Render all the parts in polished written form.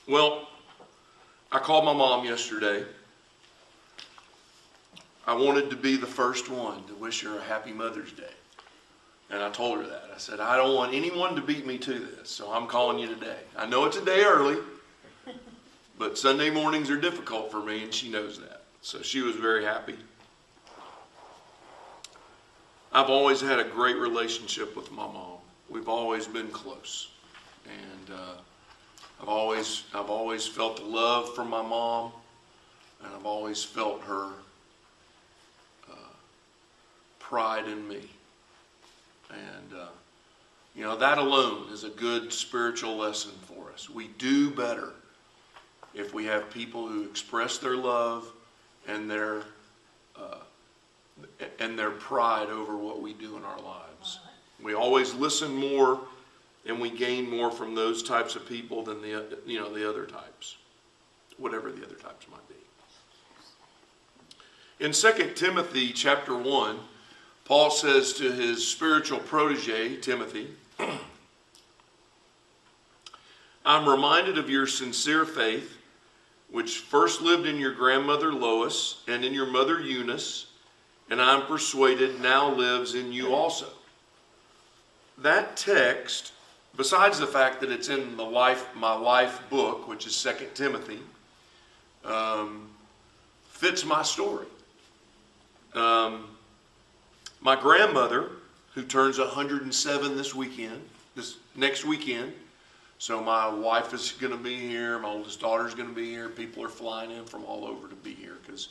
Well, I called my mom yesterday. I wanted to be the first one to wish her a happy Mother's Day. And I told her that. I said, I don't want anyone to beat me to this, so I'm calling you today. I know it's a day early, but Sunday mornings are difficult for me, and she knows that. So she was very happy. I've always had a great relationship with my mom. We've always been close. And I've always felt the love from my mom, and I've always felt her pride in me. And that alone is a good spiritual lesson for us. We do better if we have people who express their love and their pride over what we do in our lives. We always listen more and we gain more from those types of people than the other types, whatever the other types might be. In 2 Timothy chapter 1, Paul says to his spiritual protege, Timothy, I'm reminded of your sincere faith, which first lived in your grandmother Lois and in your mother Eunice, and I'm persuaded now lives in you also. That text, besides the fact that it's in my life book, which is 2 Timothy, fits my story. My grandmother, who turns 107 this next weekend, so my wife is going to be here, my oldest daughter is going to be here, people are flying in from all over to be here because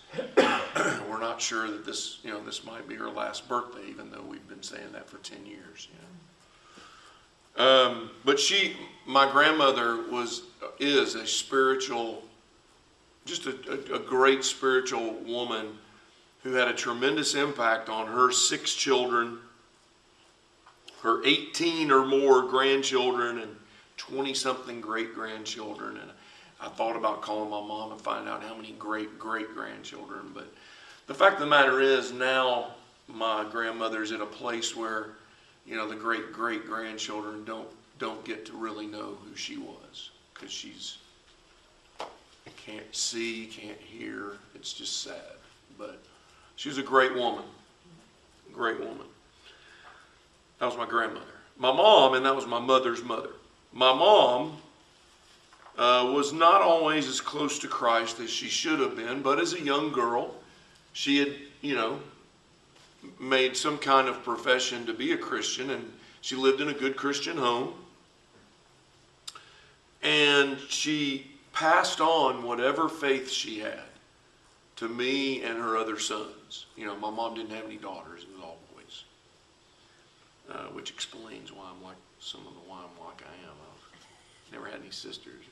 we're not sure that this might be her last birthday, even though we've been saying that for 10 years. But my grandmother is a spiritual, just a great spiritual woman who had a tremendous impact on her 6 children, her 18 or more grandchildren, and 20-something great-grandchildren. And I thought about calling my mom and finding out how many great-great-grandchildren. But the fact of the matter is, now my grandmother's at a place where, the great-great-grandchildren don't get to really know who she was, because she's can't see, can't hear. It's just sad. But she was a great woman. Great woman. That was my grandmother. My mom, and that was my mother's mother. My mom was not always as close to Christ as she should have been, but as a young girl, she had, made some kind of profession to be a Christian, and she lived in a good Christian home. And she passed on whatever faith she had to me and her other sons. My mom didn't have any daughters, it was all boys. Which explains why I'm like I am. I've never had any sisters.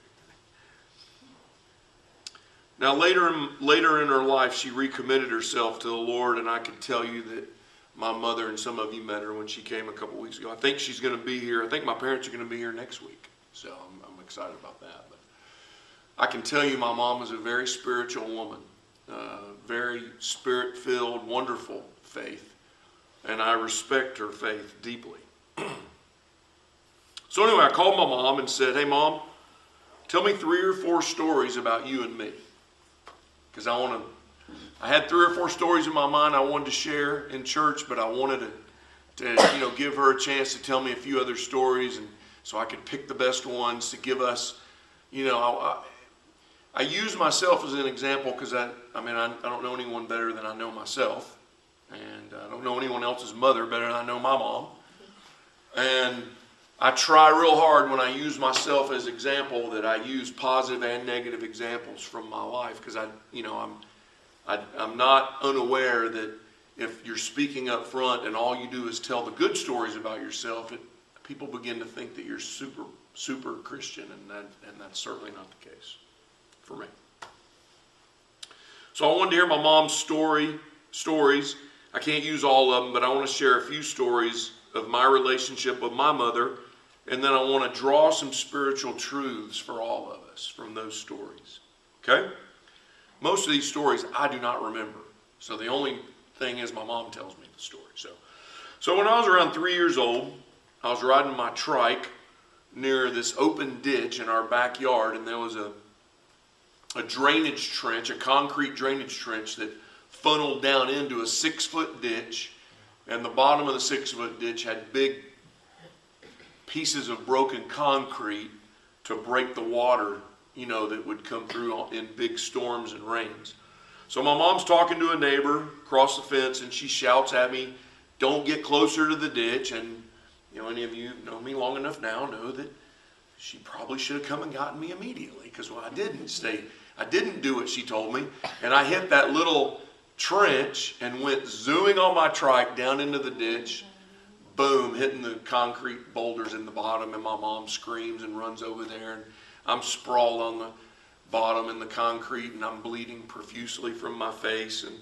Now later in her life, she recommitted herself to the Lord, and I can tell you that my mother, and some of you met her when she came a couple weeks ago. I think she's going to be here. I think my parents are going to be here next week, so I'm excited about that. But I can tell you my mom was a very spiritual woman, very spirit-filled, wonderful faith, and I respect her faith deeply. So anyway, I called my mom and said, hey Mom, tell me 3 or 4 stories about you and me. Because I had 3 or 4 stories in my mind I wanted to share in church, but I wanted to give her a chance to tell me a few other stories, and so I could pick the best ones to give us. I use myself as an example because I don't know anyone better than I know myself, and I don't know anyone else's mother better than I know my mom. And I try real hard when I use myself as example that I use positive and negative examples from my life, because I'm not unaware that if you're speaking up front and all you do is tell the good stories about yourself, people begin to think that you're super Christian, and that's certainly not the case for me. So I wanted to hear my mom's stories. I can't use all of them, but I want to share a few stories of my relationship with my mother, and then I want to draw some spiritual truths for all of us from those stories. Okay? Most of these stories I do not remember. So the only thing is my mom tells me the story. So when I was around 3 years old, I was riding my trike near this open ditch in our backyard, and there was a drainage trench, a concrete drainage trench that funneled down into a 6-foot ditch, and the bottom of the 6-foot ditch had big pieces of broken concrete to break the water, that would come through in big storms and rains. So my mom's talking to a neighbor across the fence, and she shouts at me, "Don't get closer to the ditch." And any of you know me long enough now know that she probably should have come and gotten me immediately, because I didn't do what she told me, and I hit that little trench and went zooming on my trike down into the ditch, boom, hitting the concrete boulders in the bottom, and my mom screams and runs over there, and I'm sprawled on the bottom in the concrete, and I'm bleeding profusely from my face, and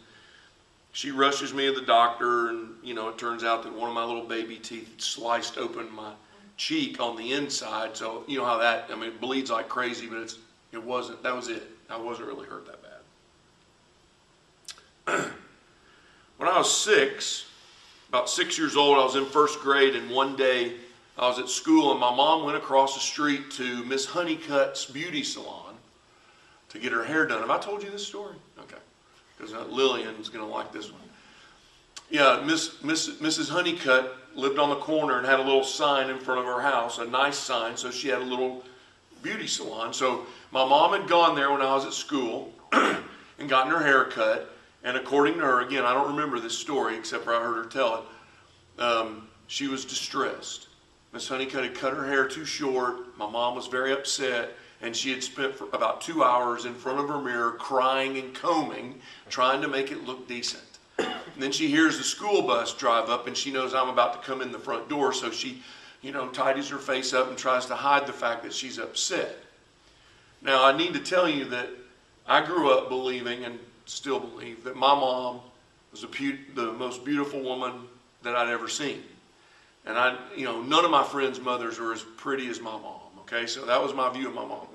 she rushes me to the doctor, and it turns out that one of my little baby teeth had sliced open my cheek on the inside. So you know how that, it bleeds like crazy, but it wasn't, that was it. I wasn't really hurt that bad. When I was about 6 years old, I was in first grade, and one day I was at school, and my mom went across the street to Miss Honeycutt's beauty salon to get her hair done. Have I told you this story? Okay. Because Lillian's going to like this one. Yeah, Mrs. Honeycutt lived on the corner and had a little sign in front of her house, a nice sign, so she had a little beauty salon. So my mom had gone there when I was at school and gotten her hair cut, and according to her, again, I don't remember this story except for I heard her tell it, she was distressed. Miss Honeycutt had cut her hair too short. My mom was very upset, and she had spent for about 2 hours in front of her mirror crying and combing, trying to make it look decent. And then she hears the school bus drive up, and she knows I'm about to come in the front door, so she, tidies her face up and tries to hide the fact that she's upset. Now, I need to tell you that I grew up believing, and still believe, that my mom was the most beautiful woman that I'd ever seen. And none of my friends' mothers were as pretty as my mom, okay? So that was my view of my mom.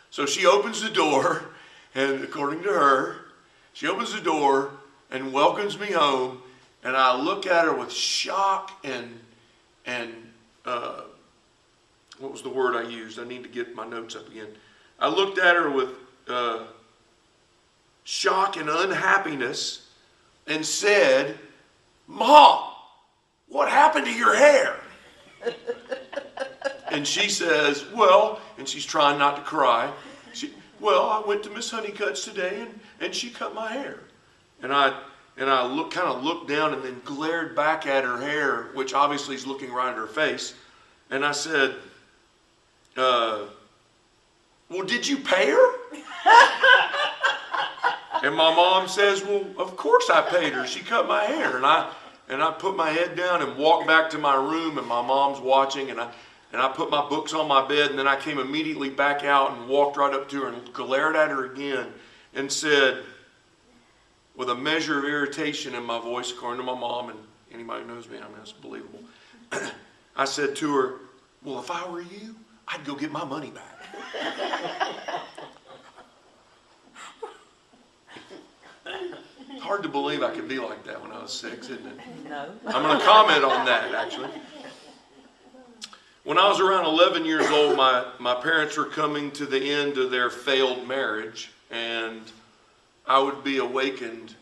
So she opens the door, and according to her, she opens the door and welcomes me home, and I look at her with shock and what was the word I used? I need to get my notes up again. I looked at her with shock and unhappiness and said, "Mom, what happened to your hair?" And she says, "Well," and she's trying not to cry, "Well, I went to Miss Honeycutt's today, and she cut my hair." And I kind of looked down and then glared back at her hair, which obviously is looking right at her face. And I said, "Well, did you pay her?" And my mom says, "Well, of course I paid her. She cut my hair." And I put my head down and walked back to my room, and my mom's watching, and I put my books on my bed, and then I came immediately back out and walked right up to her and glared at her again and said, with a measure of irritation in my voice, according to my mom, and anybody who knows me, that's believable, I said to her, "Well, if I were you, I'd go get my money back." Hard to believe I could be like that when I was 6, isn't it? No. I'm going to comment on that, actually. When I was around 11 years old, my parents were coming to the end of their failed marriage, and I would be awakened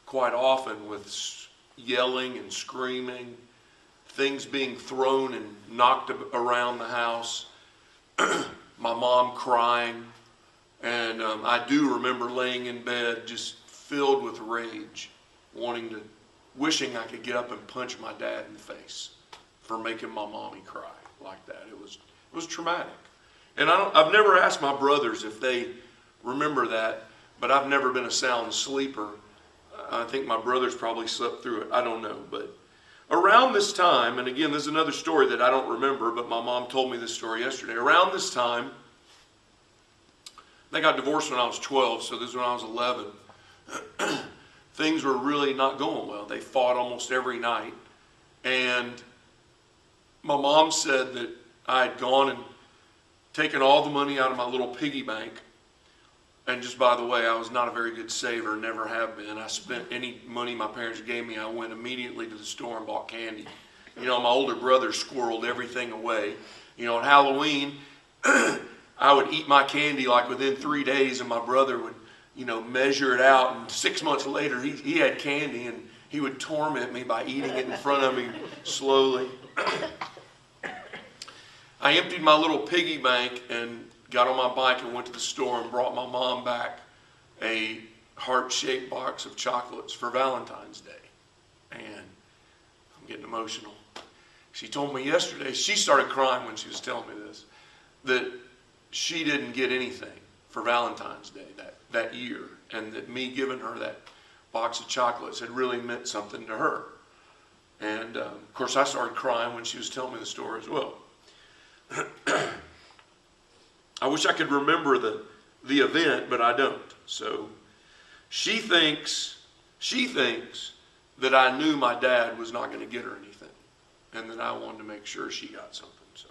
quite often with yelling and screaming, things being thrown and knocked around the house, my mom crying, and I do remember laying in bed just filled with rage, wishing I could get up and punch my dad in the face for making my mommy cry like that. It was traumatic. And I've never asked my brothers if they remember that, but I've never been a sound sleeper. I think my brothers probably slept through it. I don't know. But around this time, and again, this is another story that I don't remember, but my mom told me this story yesterday. Around this time, they got divorced when I was 12, so this is when I was 11. Things were really not going well. They fought almost every night. And my mom said that I had gone and taken all the money out of my little piggy bank. And just by the way, I was not a very good saver, never have been. I spent any money my parents gave me, I went immediately to the store and bought candy. My older brother squirreled everything away. You know, on Halloween, I would eat my candy like within 3 days, and my brother would, you know, measure it out. And 6 months later, he had candy, and he would torment me by eating it in front of me slowly. I emptied my little piggy bank and got on my bike and went to the store and brought my mom back a heart-shaped box of chocolates for Valentine's Day. And I'm getting emotional. She told me yesterday, she started crying when she was telling me this, that she didn't get anything for Valentine's Day that year, and that me giving her that box of chocolates had really meant something to her. And of course I started crying when she was telling me the story as well. I wish I could remember the event, but I don't. So she thinks that I knew my dad was not going to get her anything, and that I wanted to make sure she got something. So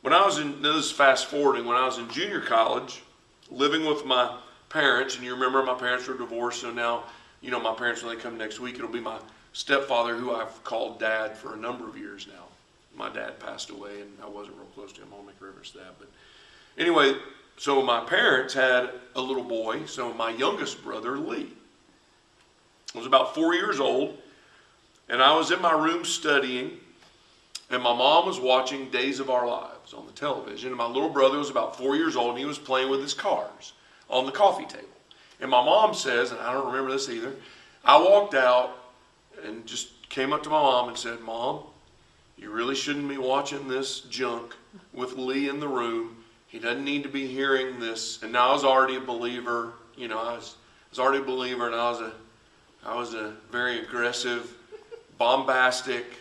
when I was in, this is fast forwarding, when I was in junior college, living with my parents, and you remember my parents were divorced, so now, you know, my parents, when they come next week, it'll be my stepfather, who I've called Dad for a number of years now. My dad passed away, and I wasn't real close to him. I'll make reference to that. But anyway, so my parents had a little boy. So my youngest brother, Lee, was about 4 years old, and I was in my room studying, and my mom was watching Days of Our Lives on the television, and my little brother was about 4 years old, and he was playing with his cars on the coffee table. And my mom says, and I don't remember this either, I walked out and just came up to my mom and said, "Mom, you really shouldn't be watching this junk with Lee in the room. He doesn't need to be hearing this." And now I was already a believer. You know, I was already a believer, and I was a very aggressive, bombastic,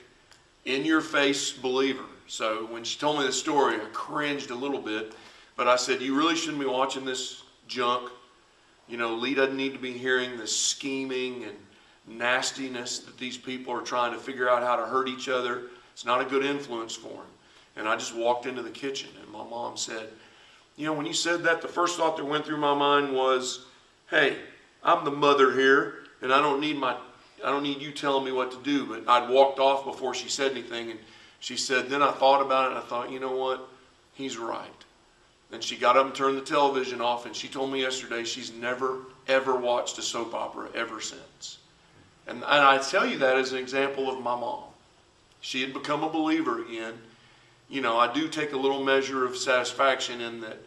in-your-face believer. So when she told me the story, I cringed a little bit. But I said, "You really shouldn't be watching this junk. You know, Lee doesn't need to be hearing this scheming and nastiness that these people are trying to figure out how to hurt each other. It's not a good influence for him." And I just walked into the kitchen, and my mom said, "You know, when you said that, the first thought that went through my mind was, hey, I'm the mother here, and I don't need you telling me what to do." But I'd walked off before she said anything, and she said, "Then I thought about it, and I thought, you know what? He's right." And she got up and turned the television off, and she told me yesterday she's never, ever watched a soap opera ever since. And I tell you that as an example of my mom. She had become a believer again. You know, I do take a little measure of satisfaction in that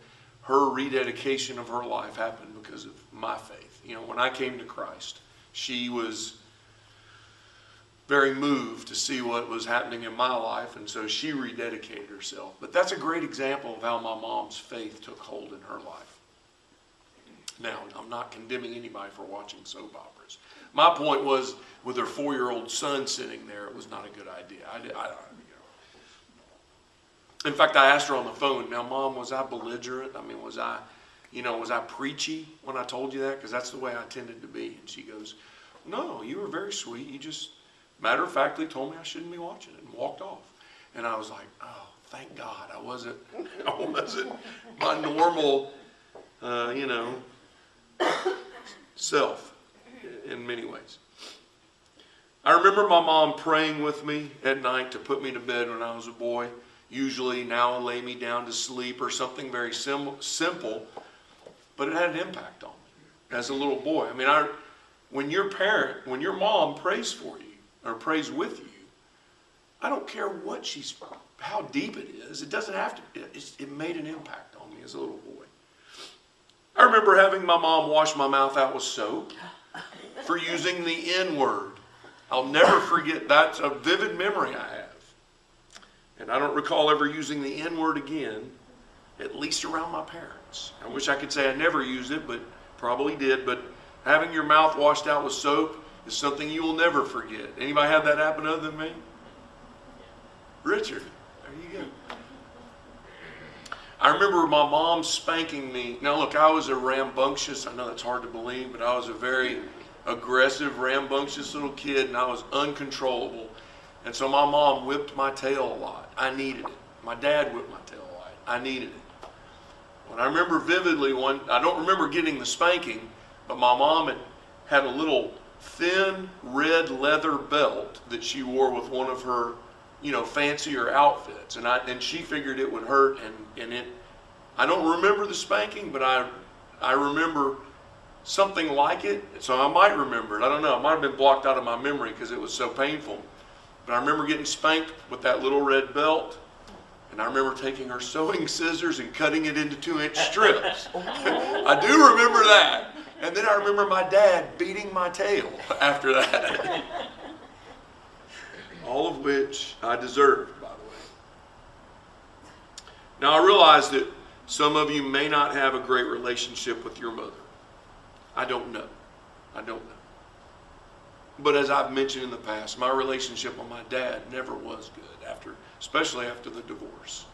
her rededication of her life happened because of my faith. You know, when I came to Christ, she was very moved to see what was happening in my life, and so she rededicated herself. But that's a great example of how my mom's faith took hold in her life. Now, I'm not condemning anybody for watching soap operas. My point was, with her 4-year-old son sitting there, it was not a good idea. In fact, I asked her on the phone, "Now, Mom, was I belligerent? I mean, was I preachy when I told you that? Because that's the way I tended to be." And she goes, "No, you were very sweet. You just matter-of-factly told me I shouldn't be watching it," and walked off. And I was like, "Oh, thank God I wasn't my normal, self in many ways." I remember my mom praying with me at night to put me to bed when I was a boy. Usually now lay me down to sleep or something very simple, but it had an impact on me as a little boy. I mean, when your mom prays for you or prays with you, I don't care how deep it is. It doesn't have to. It made an impact on me as a little boy. I remember having my mom wash my mouth out with soap for using the N-word. I'll never forget. That's a vivid memory I have. And I don't recall ever using the N-word again, at least around my parents. I wish I could say I never used it, but probably did. But having your mouth washed out with soap is something you will never forget. Anybody have that happen other than me? Richard, there you go. I remember my mom spanking me. Now look, I was a rambunctious, I know that's hard to believe, but I was a very aggressive, rambunctious little kid, and I was uncontrollable. And so my mom whipped my tail a lot. I needed it. My dad whipped my tail a lot. I needed it. When I remember vividly I don't remember getting the spanking, but my mom had a little thin red leather belt that she wore with one of her fancier outfits, and she figured it would hurt, and I don't remember the spanking, but I remember something like it, so I might remember it. I don't know. It might have been blocked out of my memory because it was so painful. But I remember getting spanked with that little red belt, and I remember taking her sewing scissors and cutting it into 2-inch strips. I do remember that. And then I remember my dad beating my tail after that. All of which I deserved, by the way. Now I realize that some of you may not have a great relationship with your mother. I don't know. But as I've mentioned in the past, my relationship with my dad never was good, especially after the divorce.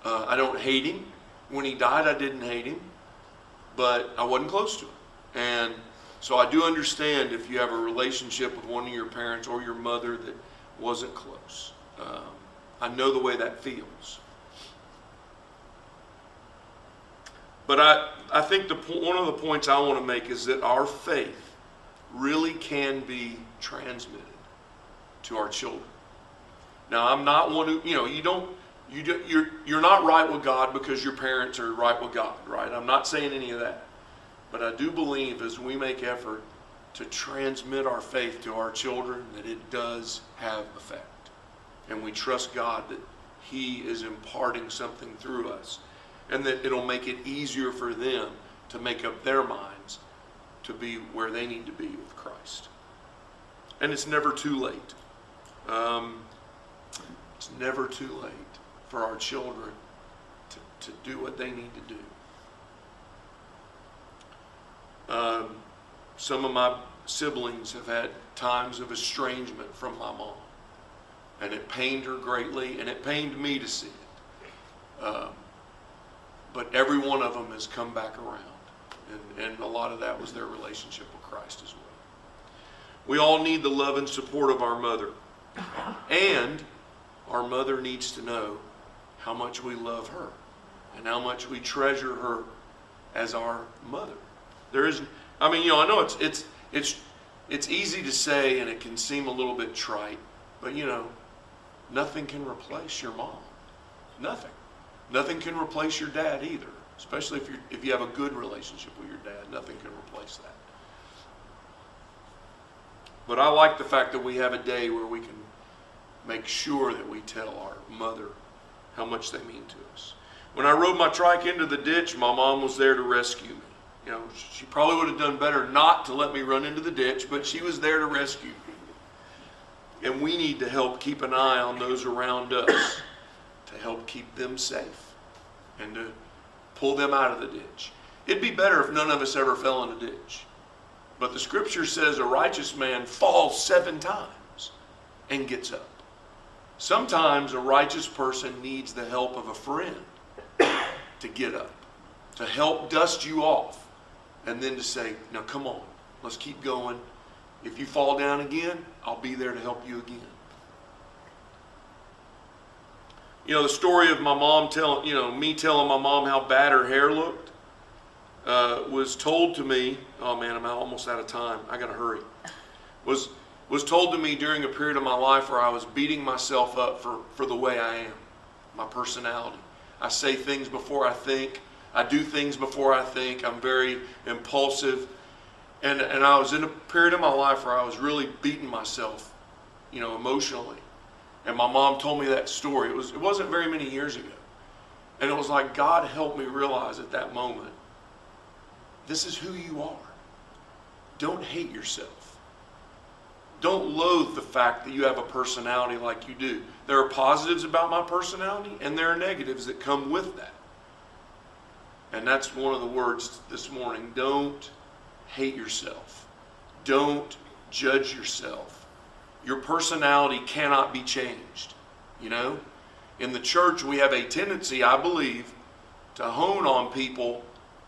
I don't hate him. When he died, I didn't hate him, but I wasn't close to him. And so I do understand if you have a relationship with one of your parents or your mother that wasn't close. I know the way that feels. But I think one of the points I want to make is that our faith really can be transmitted to our children. Now, I'm not one who, you're not right with God because your parents are right with God, right? I'm not saying any of that. But I do believe as we make effort to transmit our faith to our children, that it does have effect. And we trust God that He is imparting something through us, and that it'll make it easier for them to make up their minds to be where they need to be with Christ. And it's never too late. It's never too late for our children to do what they need to do. Some of my siblings have had times of estrangement from my mom, and it pained her greatly, and it pained me to see it. But every one of them has come back around, and a lot of that was their relationship with Christ as well. We all need the love and support of our mother, and our mother needs to know how much we love her and how much we treasure her as our mother. I know it's easy to say, and it can seem a little bit trite, but nothing can replace your mom. Nothing. Nothing can replace your dad either, especially if you have a good relationship with your dad. Nothing can replace that. But I like the fact that we have a day where we can make sure that we tell our mother how much they mean to us. When I rode my trike into the ditch, my mom was there to rescue me. She probably would have done better not to let me run into the ditch, but she was there to rescue me. And we need to help keep an eye on those around us to help keep them safe and to pull them out of the ditch. It'd be better if none of us ever fell in a ditch. But the scripture says a righteous man falls 7 times and gets up. Sometimes a righteous person needs the help of a friend to get up, to help dust you off, and then to say, now come on, let's keep going. If you fall down again, I'll be there to help you again. The story of my mom me telling my mom how bad her hair looked was told to me. Oh man, I'm almost out of time. I gotta hurry. Was told to me during a period of my life where I was beating myself up for the way I am, my personality. I say things before I think. I do things before I think. I'm very impulsive. And I was in a period of my life where I was really beating myself, emotionally. And my mom told me that story. It wasn't very many years ago. And it was like God helped me realize at that moment, this is who you are. Don't hate yourself. Don't loathe the fact that you have a personality like you do. There are positives about my personality, and there are negatives that come with that. And that's one of the words this morning. Don't hate yourself. Don't judge yourself. Your personality cannot be changed. In the church, we have a tendency, I believe, to hone on people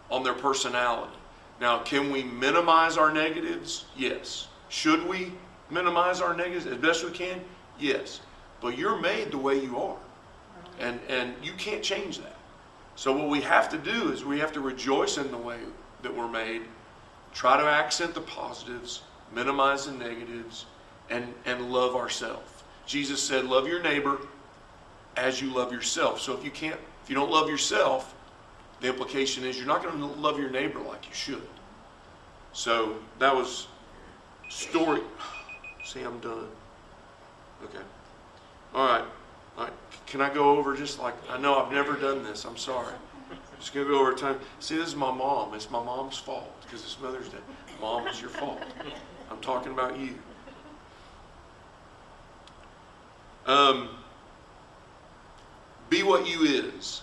on their personality. Now, can we minimize our negatives? Yes. Should we minimize our negatives as best we can? Yes. But you're made the way you are. And you can't change that. So what we have to do is we have to rejoice in the way that we're made, try to accent the positives, minimize the negatives, and love ourselves. Jesus said, love your neighbor as you love yourself. So if you don't love yourself, the implication is you're not going to love your neighbor like you should. So that was story. See, I'm done. Okay. All right. All right. Can I go over just like, I know I've never done this. I'm sorry. Just going to go over time. See, this is my mom. It's my mom's fault because it's Mother's Day. Mom, it's your fault. I'm talking about you. Be what you is.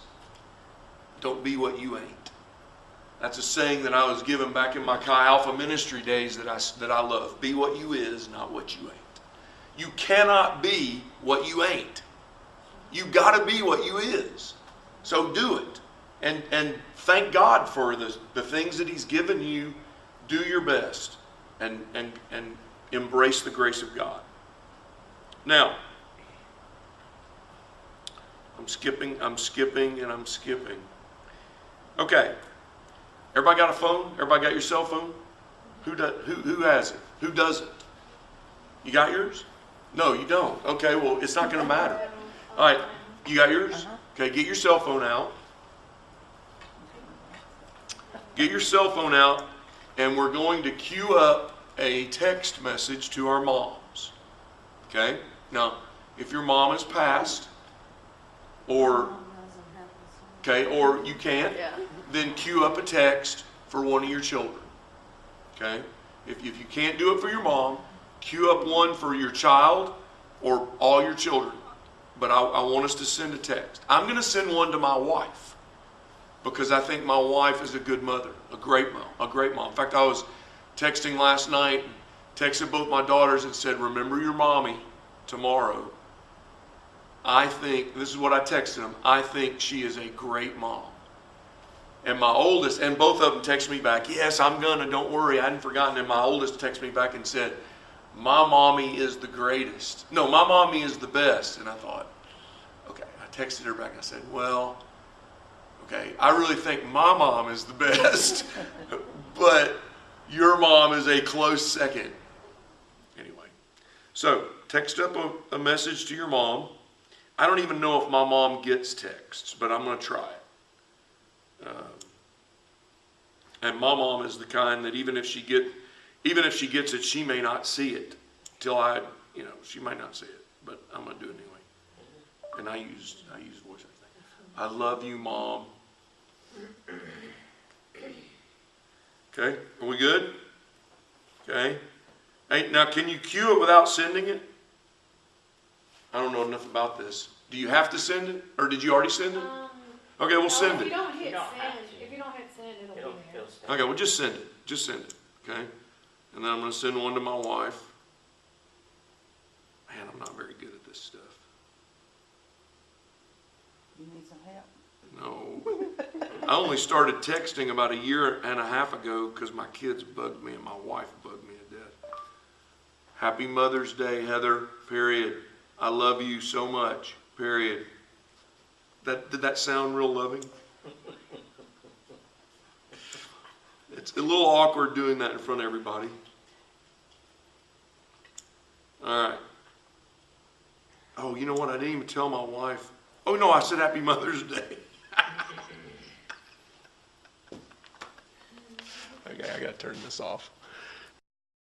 Don't be what you ain't. That's a saying that I was given back in my Chi Alpha ministry days that I love. Be what you is, not what you ain't. You cannot be what you ain't. You got to be what you is. So do it. And thank God for the things that He's given you. Do your best and embrace the grace of God. Now, I'm skipping. Okay. Everybody got a phone? Everybody got your cell phone? Who has it? Who doesn't? You got yours? No, you don't. Okay, well, it's not going to matter. All right, you got yours? Okay, get your cell phone out. Get your cell phone out, and we're going to queue up a text message to our moms. Okay? Now, if your mom has passed, or you can't, then queue up a text for one of your children. Okay? If you can't do it for your mom, queue up one for your child or all your children. But I want us to send a text. I'm going to send one to my wife because I think my wife is a good mother, a great mom. In fact, I was texting last night, texted both my daughters and said, remember your mommy tomorrow. I think, this is what I texted them, I think she is a great mom. And my oldest, and both of them texted me back, yes, I'm gonna, don't worry, I hadn't forgotten. And my oldest texted me back and said, my mommy is the greatest. No, my mommy is the best. And I thought, okay, I texted her back. I said, well, okay, I really think my mom is the best, but your mom is a close second. Anyway, so text up a message to your mom. I don't even know if my mom gets texts, but I'm going to try it. And my mom is the kind that even if she gets it, she may not see it till she might not see it, but I'm going to do it anyway. And I use voice, I think. I love you, Mom. Okay, are we good? Okay. Hey, now can you cue it without sending it? I don't know enough about this. Do you have to send it, or did you already send it? Okay, we'll send it. If you don't hit send, it'll be there. Okay, well just send it. Just send it. Okay, and then I'm going to send one to my wife. Man, I'm not very good at this stuff. You need some help? No. I only started texting about a year and a half ago because my kids bugged me and my wife bugged me to death. Happy Mother's Day, Heather, period. I love you so much, period. Did that sound real loving? It's a little awkward doing that in front of everybody. All right. Oh, you know what? I didn't even tell my wife. Oh, no, I said Happy Mother's Day. Okay, I got to turn this off.